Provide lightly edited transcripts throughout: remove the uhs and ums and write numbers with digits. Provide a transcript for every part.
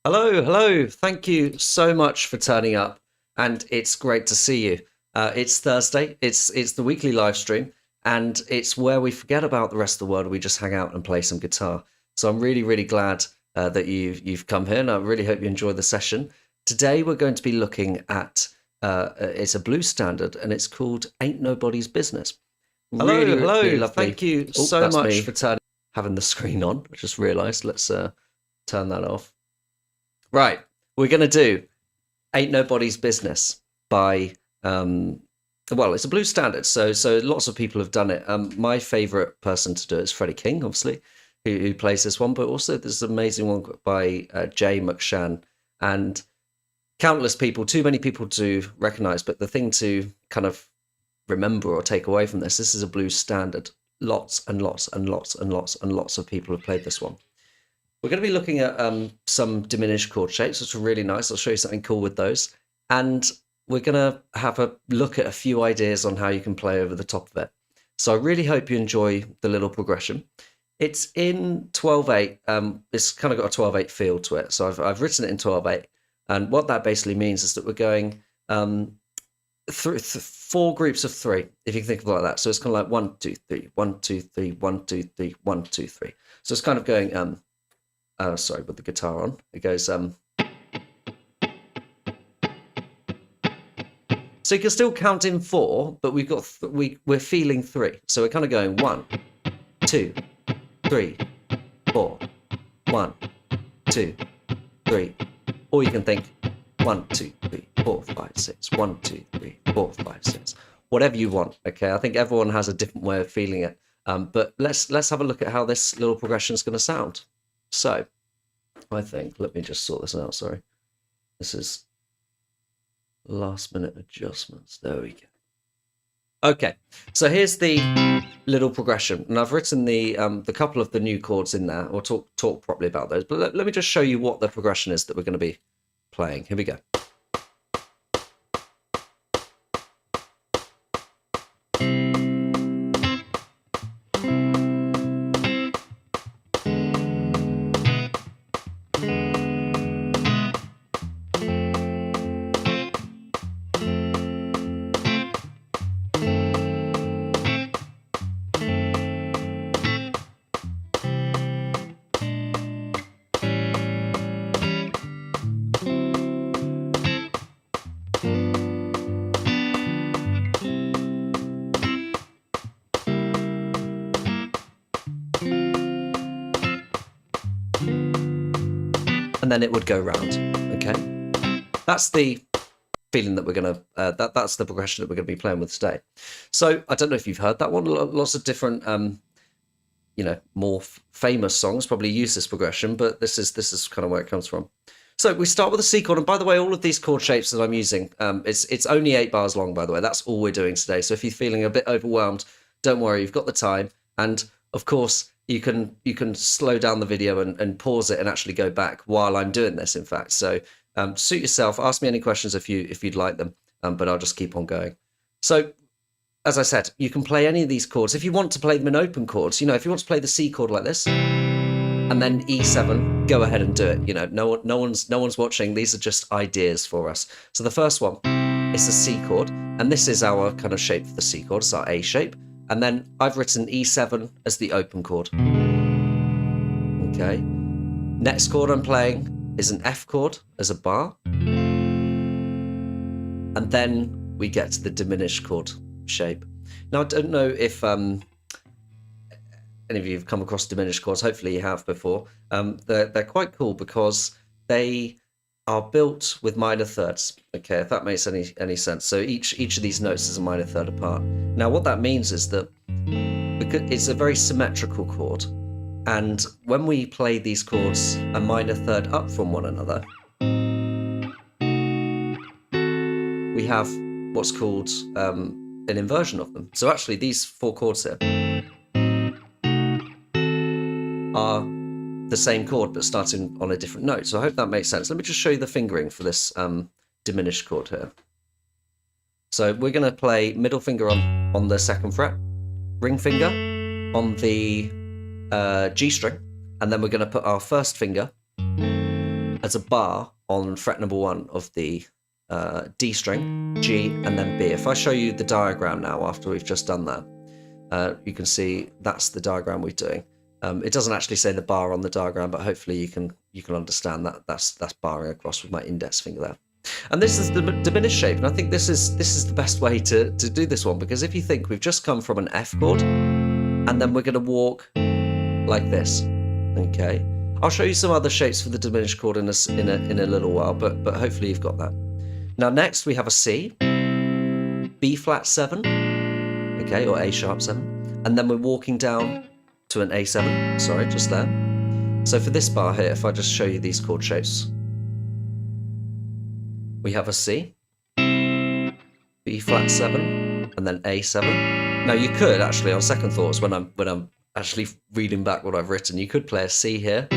Hello, hello. Thank you so much for turning up, and it's great to see you. It's Thursday. It's the weekly live stream, and it's where we forget about the rest of the world. We just hang out and play some guitar. So I'm really glad that you've come here, and I really hope you enjoy the session. Today we're going to be looking at it's a blues standard, and it's called "Ain't Nobody's Business." Hello, Really, hello. really lovely. Thank you Oh, so that's much me. for having the screen on. I just realised. Let's turn that off. Right, we're going to do Ain't Nobody's Business by, well, it's a blues standard, so lots of people have done it. My favourite person to do it is Freddie King, obviously, who plays this one, but also there's an amazing one by Jay McShann, and countless people, too many people to recognise, but the thing to kind of remember or take away from this is a blues standard. Lots and lots and lots and lots and lots of people have played this one. We're going to be looking at some diminished chord shapes, which are really nice. I'll show you something cool with those. And we're going to have a look at a few ideas on how you can play over the top of it. So I really hope you enjoy the little progression. It's in 12/8. It's kind of got a 12/8 feel to it. So I've written it in 12/8. And what that basically means is that we're going through four groups of three, if you can think of it like that. So it's kind of like 1, 2, 3, 1, 2, 3, 1, 2, 3, 1, 2, 3. So it's kind of going... sorry, with the guitar on, it goes. So you can still count in 4, but we've got we're feeling 3. So we're kind of going 1, 2, 3, 4, 1, 2, 3, or you can think 1, 2, 3, 4, 5, 6, 1, 2, 3, 4, 5, 6, whatever you want. Okay, I think everyone has a different way of feeling it, but let's have a look at how this little progression is going to sound. So, I think, let me just sort this out, sorry. This is last minute adjustments. There we go. Okay, so here's the little progression. And I've written the couple of the new chords in there. We'll talk properly about those. But let me just show you what the progression is that we're going to be playing. Here we go. And then it would go round. Okay, that's the feeling that we're gonna. That's the progression that we're going to be playing with today. So I don't know if you've heard that one. Lots of different, more famous songs probably use this progression, but this is kind of where it comes from. So we start with a C chord, and by the way, all of these chord shapes that I'm using, it's only 8 bars long. By the way, that's all we're doing today. So if you're feeling a bit overwhelmed, don't worry, you've got the time, and of course. You can slow down the video and pause it and actually go back while I'm doing this, in fact. So suit yourself. Ask me any questions if you'd like them, but I'll just keep on going. So as I said, you can play any of these chords. If you want to play them in open chords, if you want to play the C chord like this and then E7, go ahead and do it. No one's watching. These are just ideas for us. So the first one is the C chord, and this is our kind of shape for the C chord. It's our A shape. And then I've written E7 as the open chord. Okay. Next chord I'm playing is an F chord as a bar. And then we get to the diminished chord shape. Now, I don't know if any of you have come across diminished chords. Hopefully you have before. They're quite cool because they are built with minor thirds. Okay, if that makes any sense. So each of these notes is a minor third apart. Now what that means is that it's a very symmetrical chord, and when we play these chords a minor third up from one another, we have what's called an inversion of them. So actually these 4 chords here are the same chord but starting on a different note. So I hope that makes sense. Let me just show you the fingering for this diminished chord here. So we're going to play middle finger on the 2nd fret, ring finger on the G string, and then we're going to put our 1st finger as a bar on fret number 1 of the D string, G, and then B. If I show you the diagram now after we've just done that, you can see that's the diagram we're doing. It doesn't actually say the bar on the diagram, but hopefully you can understand that that's barring across with my index finger there. And this is the diminished shape, and I think this is the best way to do this one, because if you think we've just come from an F chord, and then we're going to walk like this, okay? I'll show you some other shapes for the diminished chord in a little while, but hopefully you've got that. Now next we have a C, B flat 7, okay, or A sharp 7, and then we're walking down to an A7, sorry, just there. So for this bar here, if I just show you these chord shapes, we have a C, B flat 7, and then A7. Now you could actually, on second thoughts, when I'm actually reading back what I've written, you could play a C here,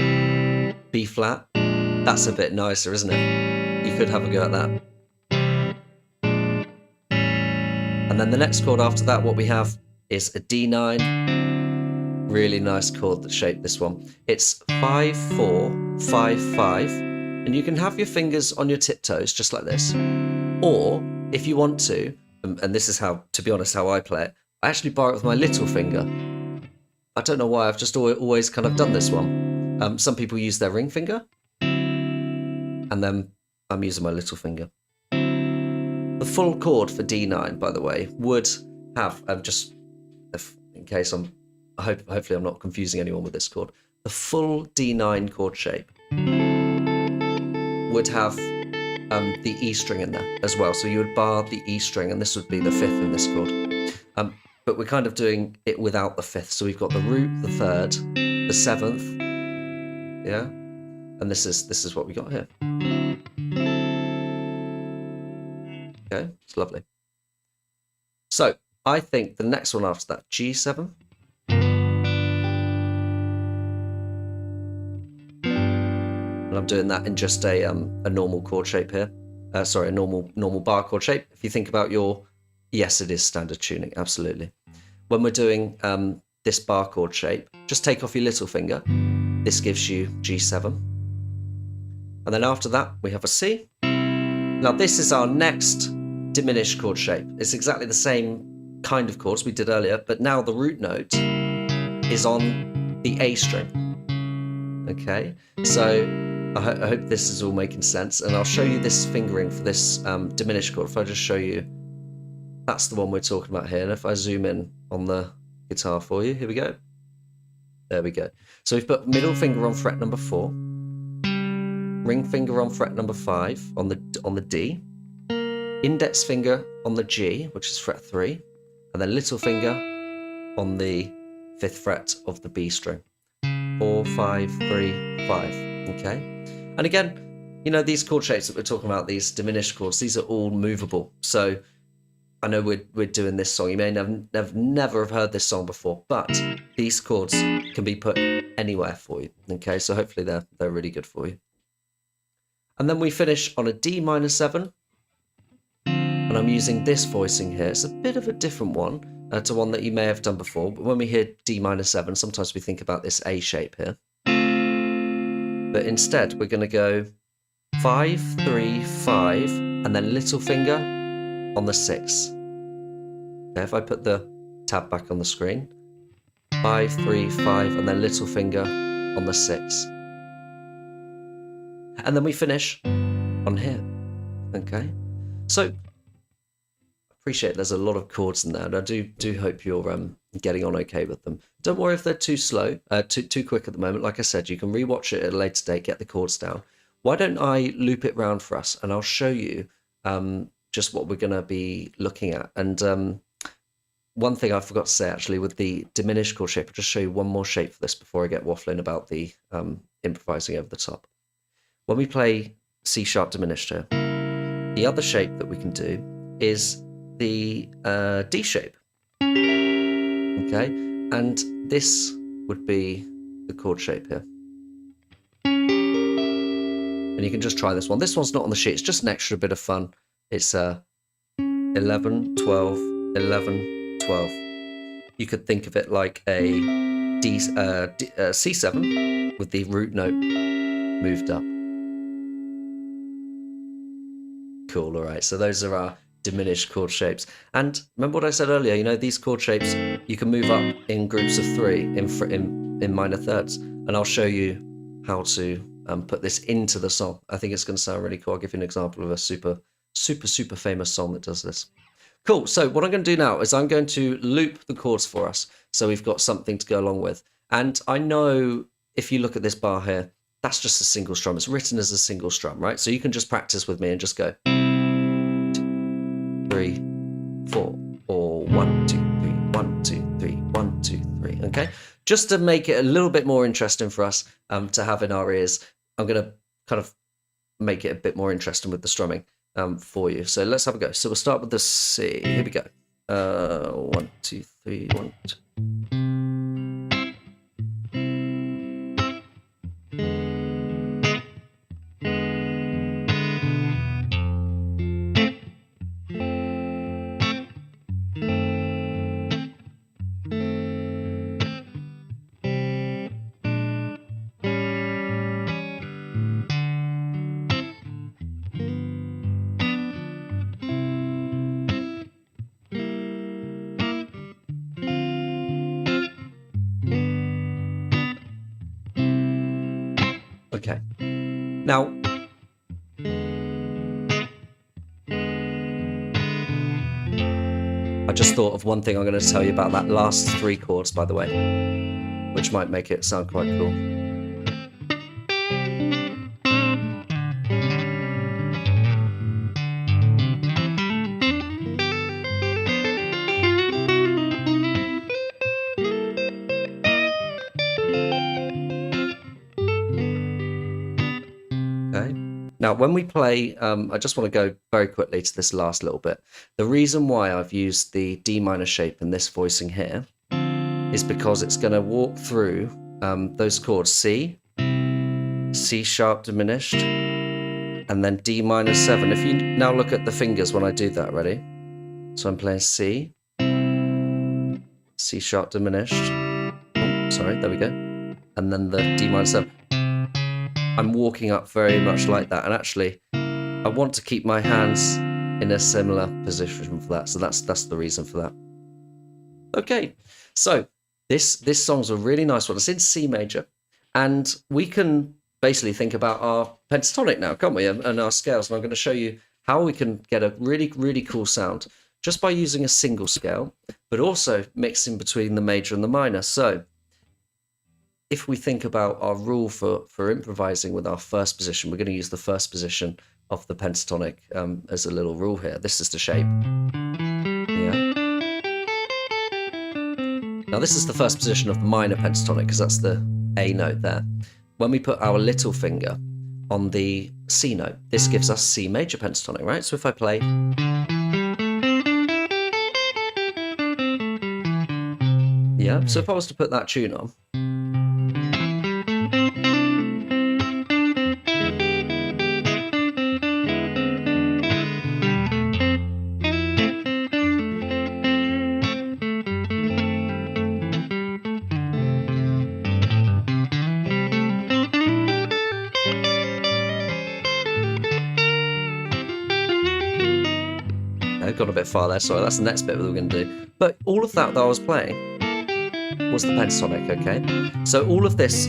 B flat. That's a bit nicer, isn't it? You could have a go at that. And then the next chord after that, what we have is a D9. Really nice chord shape, this one. It's 5, 4, 5, 5. And you can have your fingers on your tiptoes, just like this. Or, if you want to, and this is how, to be honest, how I play it, I actually bar it with my little finger. I don't know why, I've just always kind of done this one. Some people use their ring finger. And then I'm using my little finger. The full chord for D9, by the way, would have, in case hopefully I'm not confusing anyone with this chord, the full D9 chord shape would have the E string in there as well. So you would bar the E string, and this would be the 5th in this chord. But we're kind of doing it without the 5th. So we've got the root, the 3rd, the 7th, yeah, and this is what we got here. Okay, it's lovely. So I think the next one after that, G7. And I'm doing that in just a normal chord shape here. Sorry, a normal bar chord shape. If you think about yes, it is standard tuning, absolutely. When we're doing this bar chord shape, just take off your little finger. This gives you G7. And then after that, we have a C. Now this is our next diminished chord shape. It's exactly the same kind of chords we did earlier, but now the root note is on the A string. Okay, so I hope this is all making sense, and I'll show you this fingering for this diminished chord. If I just show you, that's the one we're talking about here, and if I zoom in on the guitar for you, here we go. There we go. So we've put middle finger on fret number 4, ring finger on fret number 5 on the D, index finger on the G, which is fret 3, and then little finger on the 5th fret of the B string. 4, 5, 3, 5. Okay. And again, you know, these chord shapes that we're talking about, these diminished chords, these are all movable. So I know we're doing this song. You may never have heard this song before, but these chords can be put anywhere for you. Okay, so hopefully they're really good for you. And then we finish on a D minor 7. And I'm using this voicing here. It's a bit of a different one to one that you may have done before. But when we hear D minor 7, sometimes we think about this A shape here. But instead, we're going to go 5, 3, 5, and then little finger on the 6. Okay, if I put the tab back on the screen, 5, 3, 5, and then little finger on the 6. And then we finish on here. Okay, so appreciate there's a lot of chords in there, and I do hope you're getting on okay with them. Don't worry if they're too slow, too quick at the moment. Like I said, you can rewatch it at a later date, get the chords down. Why don't I loop it round for us, and I'll show you just what we're going to be looking at. And one thing I forgot to say actually with the diminished chord shape, I'll just show you one more shape for this before I get waffling about the improvising over the top. When we play C sharp diminished here, the other shape that we can do is the D shape. Okay, and this would be the chord shape here. And you can just try this one. This one's not on the sheet, it's just an extra bit of fun. It's 11, 12, 11, 12. You could think of it like a C7 with the root note moved up. Cool, all right. So those are our diminished chord shapes. And remember what I said earlier, you know, these chord shapes, you can move up in groups of 3 in minor thirds. And I'll show you how to put this into the song. I think it's going to sound really cool. I'll give you an example of a super famous song that does this. Cool. So what I'm going to do now is I'm going to loop the chords for us. So we've got something to go along with. And I know if you look at this bar here, that's just a single strum. It's written as a single strum, right? So you can just practice with me and just go 2, 3, 4, or 1, 2, 3, 1, 2, 3, 1, 2, 3. Okay, just to make it a little bit more interesting for us to have in our ears, I'm going to kind of make it a bit more interesting with the strumming for you. So let's have a go. So we'll start with the C. Here we go. 1, 2, 3, 1, 2. Okay, now I just thought of one thing I'm going to tell you about that last 3 chords, by the way, which might make it sound quite cool. Now, when we play, I just want to go very quickly to this last little bit. The reason why I've used the D minor shape in this voicing here is because it's going to walk through those chords C, C sharp diminished, and then D minor 7. If you now look at the fingers when I do that, ready? So I'm playing C, C sharp diminished, oh, sorry, there we go, and then the D minor 7. I'm walking up very much like that, and actually I want to keep my hands in a similar position for that, so that's the reason for that. Okay, so this song's a really nice one. It's in C major, and we can basically think about our pentatonic now, can't we, and our scales, and I'm going to show you how we can get a really cool sound just by using a single scale, but also mixing between the major and the minor. So if we think about our rule for improvising with our first position, we're going to use the first position of the pentatonic as a little rule here. This is the shape. Yeah. Now this is the first position of the minor pentatonic because that's the A note there. When we put our little finger on the C note, this gives us C major pentatonic, right? So if I play, yeah, so if I was to put that tune on, gone a bit far there, sorry, that's the next bit that we're going to do. But all of that I was playing was the pentatonic, okay? So all of this,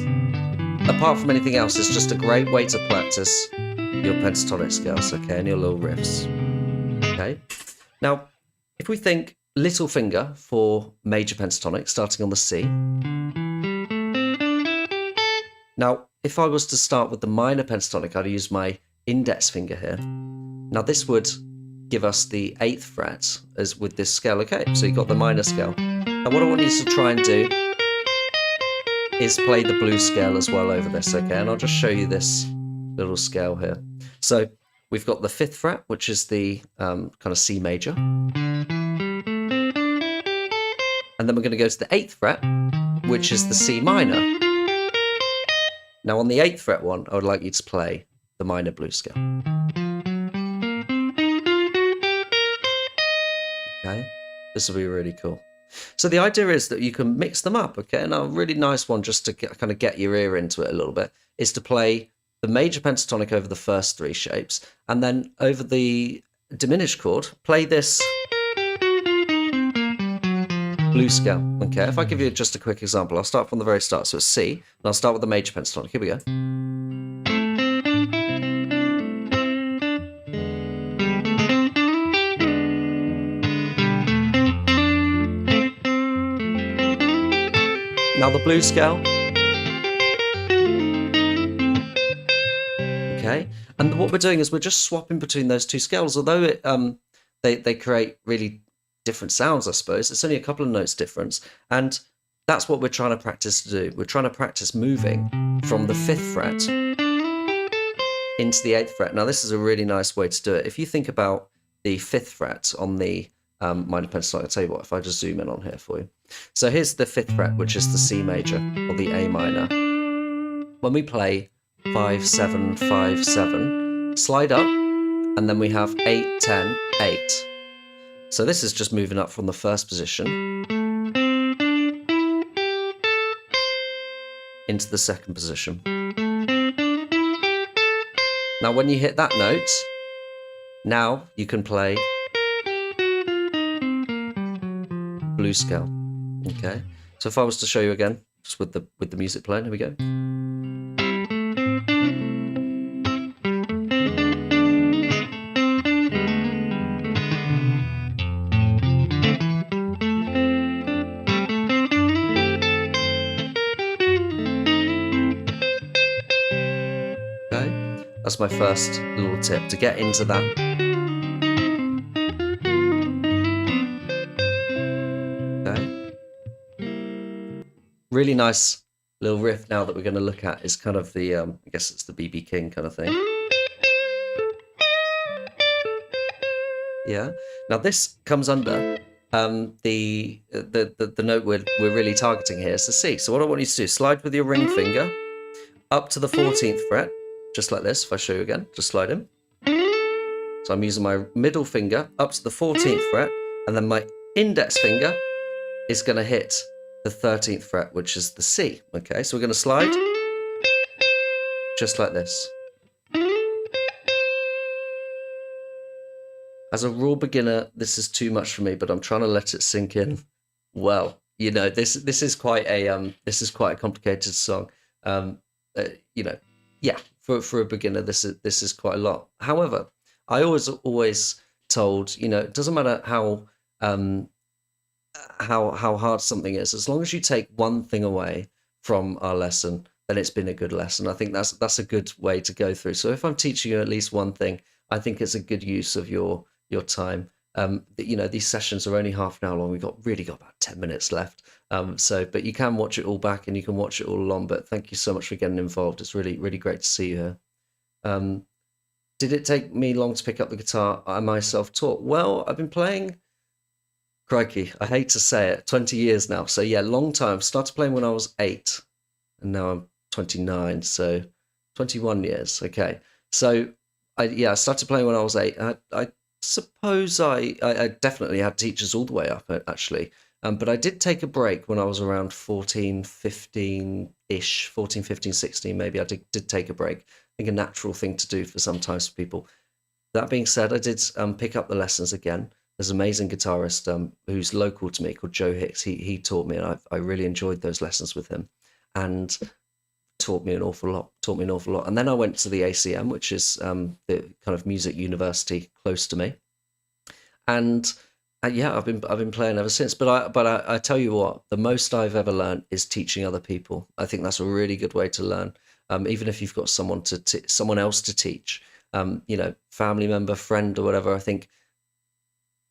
apart from anything else, is just a great way to practice your pentatonic scales, okay, and your little riffs, okay? Now, if we think little finger for major pentatonic, starting on the C. Now, if I was to start with the minor pentatonic, I'd use my index finger here. Now, this would give us the 8th fret as with this scale, okay? So you've got the minor scale. Now what I want you to try and do is play the blues scale as well over this, okay? And I'll just show you this little scale here. So we've got the 5th fret, which is the kind of C major. And then we're going to go to the 8th fret, which is the C minor. Now on the 8th fret one, I would like you to play the minor blues scale. Okay, this will be really cool. So the idea is that you can mix them up, okay? And a really nice one just to kind of get your ear into it a little bit is to play the major pentatonic over the first three shapes, and then over the diminished chord, play this blues scale. Okay, if I give you just a quick example, I'll start from the very start. So it's C, and I'll start with the major pentatonic. Here we go. Now the blues scale. Okay, and what we're doing is we're just swapping between those two scales. Although it, they create really different sounds, I suppose. It's only a couple of notes difference, and that's what we're trying to practice to do. We're trying to practice moving from the 5th fret into the 8th fret. Now this is a really nice way to do it. If you think about the 5th fret on the minor pentatonic, I'll tell you what, if I just zoom in on here for you. So here's the 5th fret, which is the C major or the A minor. When we play 5, 7, 5, 7, slide up, and then we have 8, 10, 8. So this is just moving up from the first position into the second position. Now when you hit that note, now you can play blues scale. Okay, so if I was to show you again, just with the music playing, here we go. Okay, that's my first little tip to get into that. Really nice little riff now that we're going to look at is kind of the, I guess it's the B.B. King kind of thing. Yeah. Now this comes under the note we're really targeting here is the C. So what I want you to do is slide with your ring finger up to the 14th fret, just like this. If I show you again, just slide in. So I'm using my middle finger up to the 14th fret, and then my index finger is going to hit the 13th fret, which is the C. Okay, so we're going to slide just like this. As a raw beginner, this is too much for me, but I'm trying to let it sink in. Well, you know, this is quite a complicated song. You know, yeah, for a beginner, this is quite a lot. However, I always told, you know, it doesn't matter how hard something is, as long as you take one thing away from our lesson, then it's been a good lesson. I think that's a good way to go through. So if I'm teaching you at least one thing, I think it's a good use of your time. You know, these sessions are only half an hour long. We've really got about 10 minutes left. But you can watch it all back and you can watch it all along. But thank you so much for getting involved. It's really, really great to see you here. Did it take me long to pick up the guitar? I myself taught. Well, I've been playing, crikey, I hate to say it, 20 years now. So yeah, long time. Started playing when I was 8 and now I'm 29. So 21 years. Okay. So I started playing when I was 8. I suppose I definitely had teachers all the way up, actually. But I did take a break when I was around 14, 15-ish, 14, 15, 16, maybe. I did take a break. I think a natural thing to do for sometimes for people. That being said, I did pick up the lessons again. There's an amazing guitarist who's local to me called Joe Hicks. He taught me, and I really enjoyed those lessons with him. And taught me an awful lot. And then I went to the ACM, which is the kind of music university close to me. And yeah, I've been playing ever since. But I tell you what, the most I've ever learned is teaching other people. I think that's a really good way to learn. Even if you've got someone else to teach, you know, family member, friend, or whatever. I think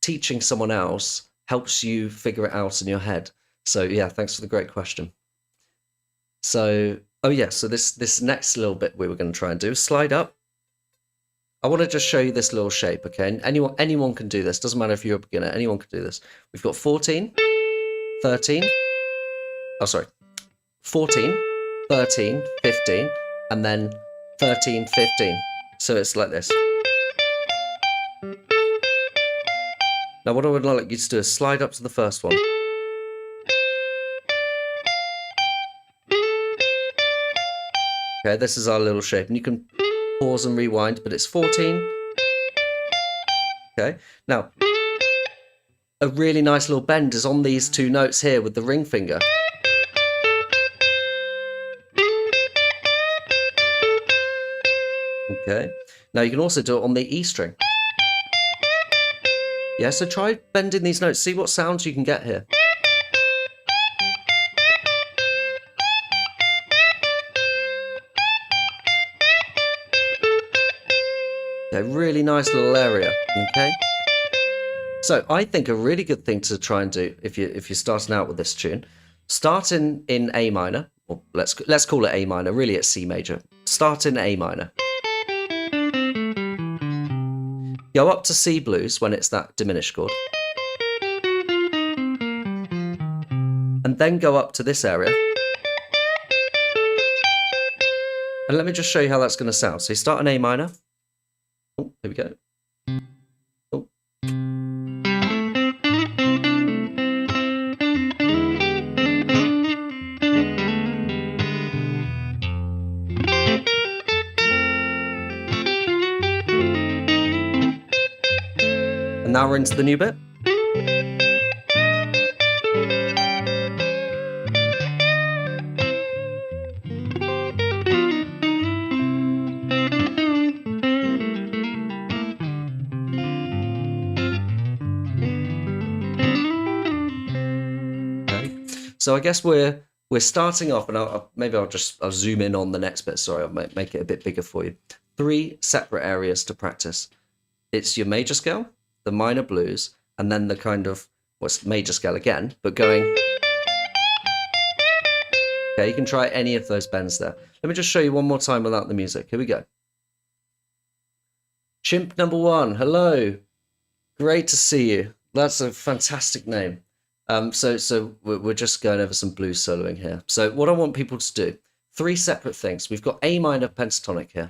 teaching someone else helps you figure it out in your head. So yeah, thanks for the great question. So, oh yeah, so this next little bit we were going to try and do is slide up. I want to just show you this little shape, okay? And anyone can do this. Doesn't matter if you're a beginner. Anyone can do this. We've got 14, 13. Oh, sorry. 14, 13, 15, and then 13, 15. So it's like this. Now, what I would like you to do is slide up to the first one. Okay, this is our little shape, and you can pause and rewind, but it's 14. Okay, now a really nice little bend is on these two notes here with the ring finger. Okay, now you can also do it on the E string. Yeah, so try bending these notes, see what sounds you can get here. Okay, really nice little area, okay? So I think a really good thing to try and do if you're starting out with this tune, start in A minor, or let's call it A minor, really it's C major. Start in A minor. Go up to C blues when it's that diminished chord. And then go up to this area. And let me just show you how that's going to sound. So you start in A minor. Oh, here we go. Oh. And now we're into the new bit. So I guess we're starting off, and maybe I'll zoom in on the next bit. Sorry, I'll make it a bit bigger for you. 3 separate areas to practice. It's your major scale, the minor blues, and then the kind of what's major scale again, but going. Okay, you can try any of those bends there. Let me just show you one more time without the music. Here we go. Chimp number 1, hello. Great to see you. That's a fantastic name. So we're just going over some blues soloing here. So what I want people to do, 3 separate things. We've got A minor pentatonic here.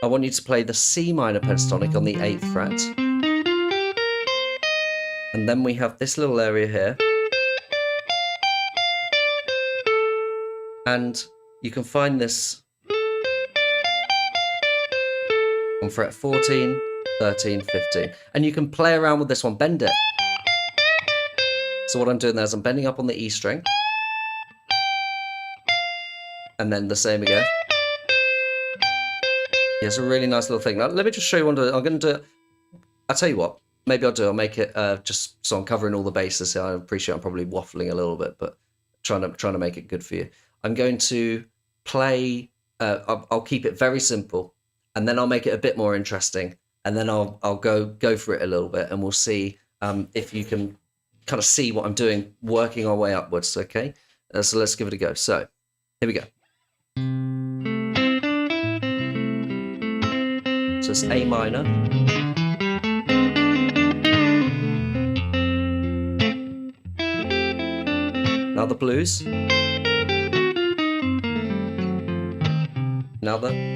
I want you to play the C minor pentatonic on the 8th fret. And then we have this little area here. And you can find this on fret 14, 13, 15. And you can play around with this one, bend it. So what I'm doing there is I'm bending up on the E string. And then the same again. Yeah, it's a really nice little thing. Now, let me just show you one. I'm going to do it. I'll tell you what. Maybe I'll make it just so I'm covering all the bases here. I appreciate I'm probably waffling a little bit, but trying to make it good for you. I'm going to play. I'll keep it very simple, and then I'll make it a bit more interesting. And then I'll go for it a little bit, and we'll see if you can kind of see what I'm doing, working our way upwards, okay? So let's give it a go. So, here we go. So it's A minor. Now the blues. Now the...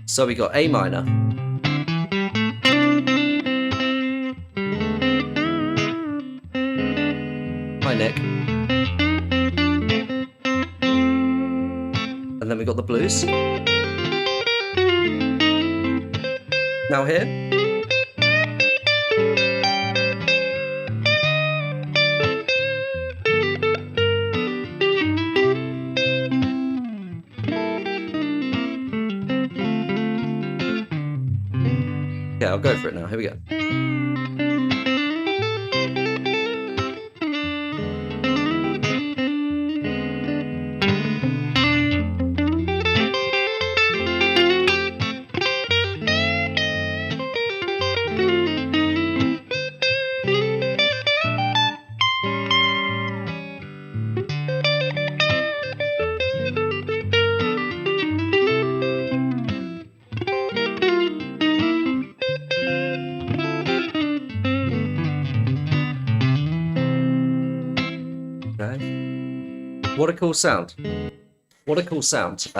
So we got A minor, high neck, and then we got the blues. Now here. Okay, I'll go for it now. Here we go. what a cool sound. What a cool sound.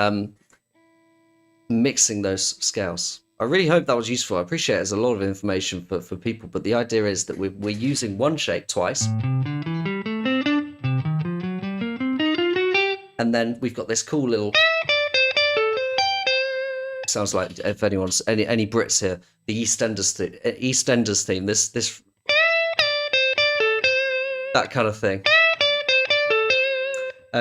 Mixing those scales. I really hope that was useful. I appreciate there's a lot of information for people, but the idea is that we're using one shape twice. And then we've got this cool little... Sounds like, if anyone's any Brits here, the EastEnders theme, this that kind of thing.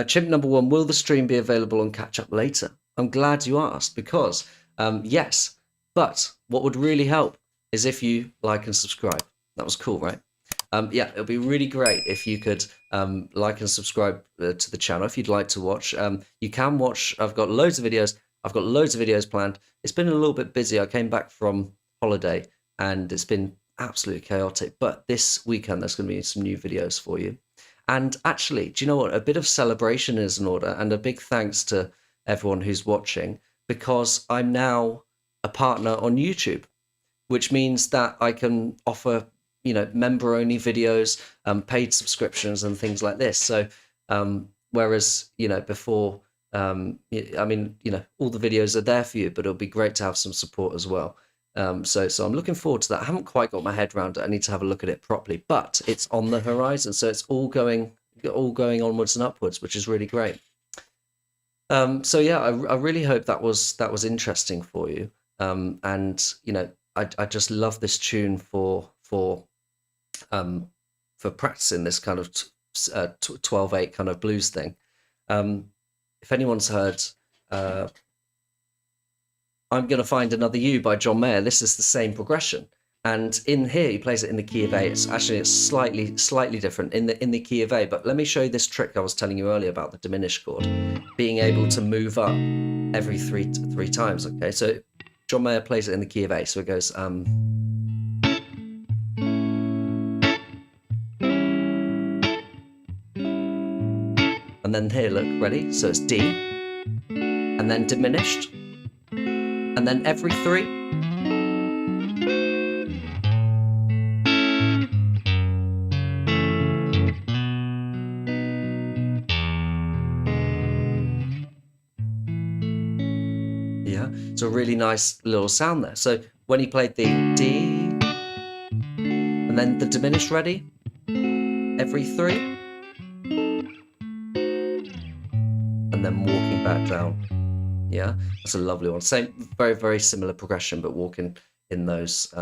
Chimp number 1, will the stream be available on catch up later? I'm glad you asked, because yes, but what would really help is if you like and subscribe. That was cool, right? Yeah, it would be really great if you could like and subscribe to the channel if you'd like to watch. You can watch. I've got loads of videos. I've got loads of videos planned. It's been a little bit busy. I came back from holiday and it's been absolutely chaotic. But this weekend, there's going to be some new videos for you. And actually, do you know what? A bit of celebration is in order, and a big thanks to everyone who's watching, because I'm now a partner on YouTube, which means that I can offer, you know, member-only videos, paid subscriptions and things like this. So whereas, you know, before, I mean, you know, all the videos are there for you, but it'll be great to have some support as well. So I'm looking forward to that. I haven't quite got my head around it. I need to have a look at it properly, but it's on the horizon. So it's all going onwards and upwards, which is really great. So yeah, I really hope that was interesting for you. And you know, I just love this tune for practicing this kind of 12/8 kind of blues thing. If anyone's heard I'm Gonna Find Another You by John Mayer, this is the same progression. And in here, he plays it in the key of A. It's slightly different in the key of A. But let me show you this trick I was telling you earlier about the diminished chord, being able to move up every three times. Okay, so John Mayer plays it in the key of A. So it goes and then here, look, ready? So it's D, and then diminished, and then every 3. Yeah, it's a really nice little sound there. So when he played the D, and then the diminished, ready? Every 3. And then walking back down. Yeah, that's a lovely one. Same, very, very similar progression, but walking in those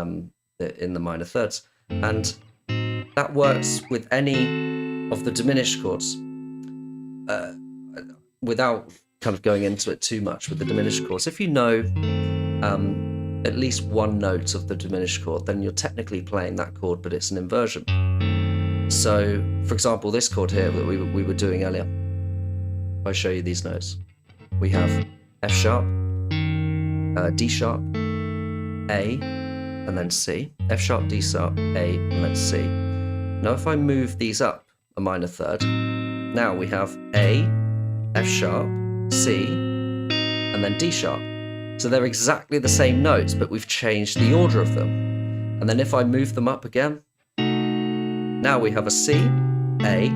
in the minor thirds. And that works with any of the diminished chords without kind of going into it too much with the diminished chords. If you know at least one note of the diminished chord, then you're technically playing that chord, but it's an inversion. So, for example, this chord here that we were doing earlier, if I show you these notes, we have F sharp, D sharp, A, and then C. F sharp, D sharp, A, and then C. Now if I move these up a minor third, now we have A, F sharp, C, and then D sharp. So they're exactly the same notes, but we've changed the order of them. And then if I move them up again, now we have a C, A,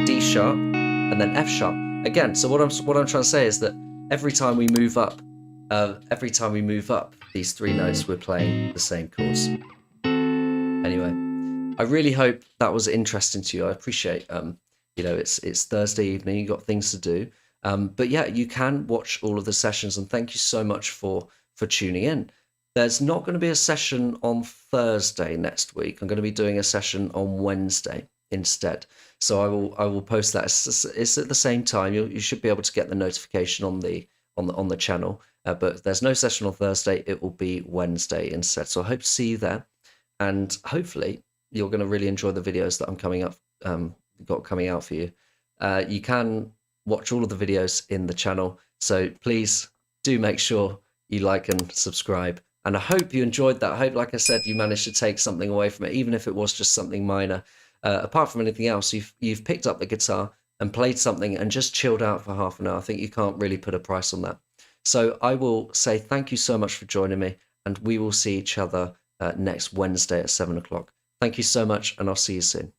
D sharp, and then F sharp. Again, so what I'm trying to say is that every time we move up these 3 notes, we're playing the same chords. Anyway, I really hope that was interesting to you. I appreciate, you know, it's Thursday evening, you got things to do. But yeah, you can watch all of the sessions, and thank you so much for tuning in. There's not going to be a session on Thursday next week. I'm going to be doing a session on Wednesday instead. So I will post that. It's at the same time. You should be able to get the notification on the channel. But there's no session on Thursday. It will be Wednesday instead. So I hope to see you there, and hopefully you're going to really enjoy the videos that I'm got coming out for you. You can watch all of the videos in the channel. So please do make sure you like and subscribe. And I hope you enjoyed that. I hope, like I said, you managed to take something away from it, even if it was just something minor. Apart from anything else, you've picked up the guitar and played something and just chilled out for half an hour. I think you can't really put a price on that. So I will say thank you so much for joining me, and we will see each other next Wednesday at 7 o'clock. Thank you so much, and I'll see you soon.